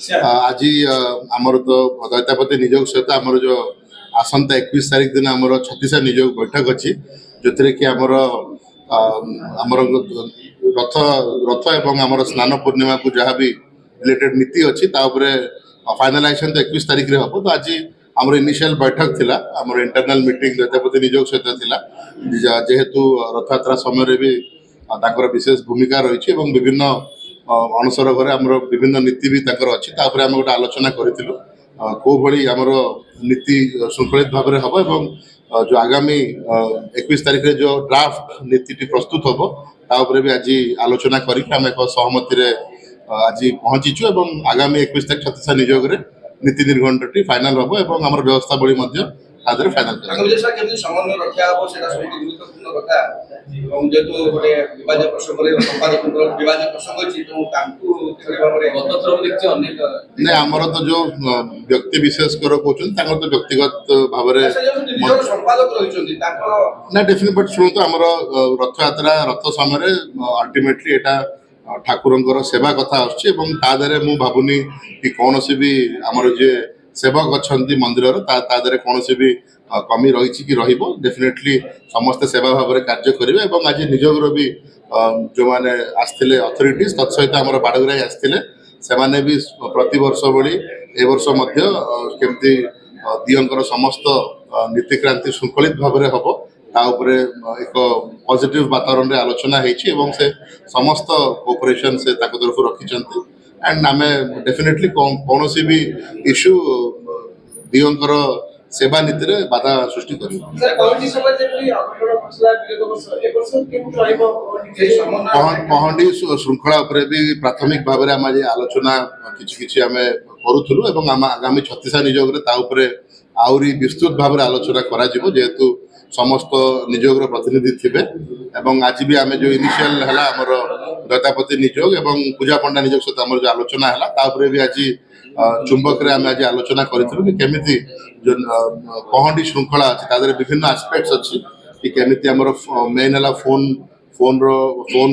आज आमर तो दैतापति निजोग सहित आमर जो आसंता 21 तारीख दिन आमर छत्तीसा निजोग बैठक अच्छी जो थे कि आमर आमर रथ रथ एवं आमर स्नान पूर्णिमा को जहाँ भी रिलेटेड नीति अच्छी फाइनालाइजेशन तो 21 तारीख रे हम तो आज आमर इनिशियल बैठक थिला आमर इंटरनल मीटिंग दैतापति निजोग सहित थिला जेहेतु रथयात्रा समय भी ताकर विशेष भूमिका रही विभिन्न अणसर घरे आमर विभिन्न नीति भी अच्छी आम गोटे आलोचना करूँ कौ भाई आमर नीति श्रृंखलित भाव में हम एवं जो आगामी 21 तारीख रे जो ड्राफ्ट नीति प्रस्तुत हम तापर भी आज आलोचना करके आम एक सहमति आज पहुंचीचु एवं आगामी 21 तारीख छत्तीसा निजोग रे नीति निर्घंटटी फाइनाल हम एवं आमर व्यवस्थावली फाइनाल नहीं आमर तो जो व्यक्ति विशेष कर कहते तो व्यक्तिगत भाव ना डेफिनेट बट शुणु तो आमर रथ यात्रा रथ समय अल्टीमेटली एटा ठाकुर सेवा कथा आदि मु भावुनी कि कौन भी आमर जे सेवक अच्छा मंदिर कौन भी कमी रही कि डेफिनेटली समस्ते सेवा भाव में कार्य करेंगे और आज निजोगर भी जो मैंने आसते अथॉरिटीज तत्सहित आम बाड़गराई आसते से भी प्रति वर्ष भली ए वर्ष केमती दियंकर समस्त नीतिक्रांति श्रृंखलित भाव में हम ताऊपर एक पॉजिटिव वातावरण आलोचना होती से समस्त कोऑपरेशन से तरफ रखी एंड आम डेफिनेटली कौन भी इश्यू दियंकर सेवा नीति रे बाधा सृष्टि पहंडी श्रृंखला उपरे भी प्राथमिक भाव में आम आलोचना किसी आम करूँ एवं आगामी छत्तीसा निजोग आहरी विस्तृत भाव में आलोचना करा जेहेतु समस्त निजोग प्रतिनिधि थे एवं आज भी आम जो इनिशियल है आमर दैतापति निजोग एवं पूजा पंडा निजोग सहित आम जो आलोचना है भी आज चुंबक रे आम आज आलोचना करूँ कि केमिति जो पहंडी श्रृंखला अच्छी विभिन्न आस्पेक्ट्स अच्छी कि केमिति आमर मेन है फोन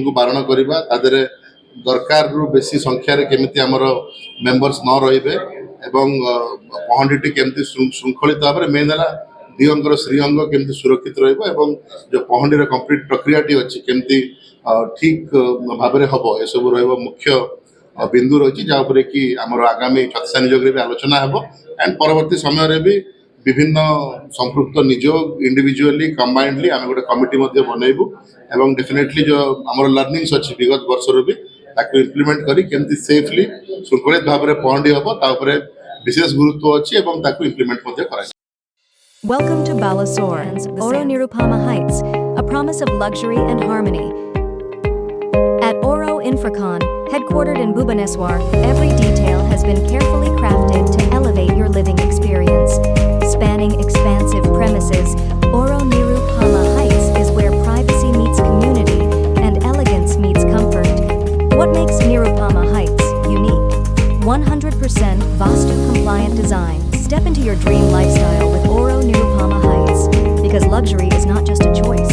को बारण करवा दरकार रु बेसी संख्यार केमिति आमर मेंबर्स न रहिबे एवं पहंडी केमिति श्रृंखलित भाव में मेन है दियंकर श्रीअंग केमिति सुरक्षित रहिबो जो पहंडी कंप्लीट प्रक्रिया अच्छी केमिति ठीक भाव में हम ये सब मुख्य बिंदु रही जहाँपर कि आमर आगामी छत्तीसा निजोग भी आलोचना है एंड परवर्ती समय भी विभिन्न संपृक्त निजोग इंडिविजुअली कंबाइंडली आम गोटे कमिटी बनइबू एवं डेफिनेटली जो आमर लर्निंग्स अच्छी विगत वर्ष भी ताकू इम्प्लीमेंट करी केमती सेफली श्रृंखलित भाव में पहंडी हम तापर विशेष गुरुत्व अच्छी एवं ताकू इम्प्लीमेंट करा। Welcome to Balasore, Oro Nirupama Heights, a promise of luxury and harmony. At Oro Infracon, headquartered in Bhubaneswar, every detail has been carefully crafted to elevate your living experience. Spanning expansive premises, Oro Nirupama Heights is where privacy meets community and elegance meets comfort. What makes Nirupama Heights unique? 100% Vastu-compliant design. Step into your dream lifestyle with Oro Nirupama Heights, because luxury is not just a choice,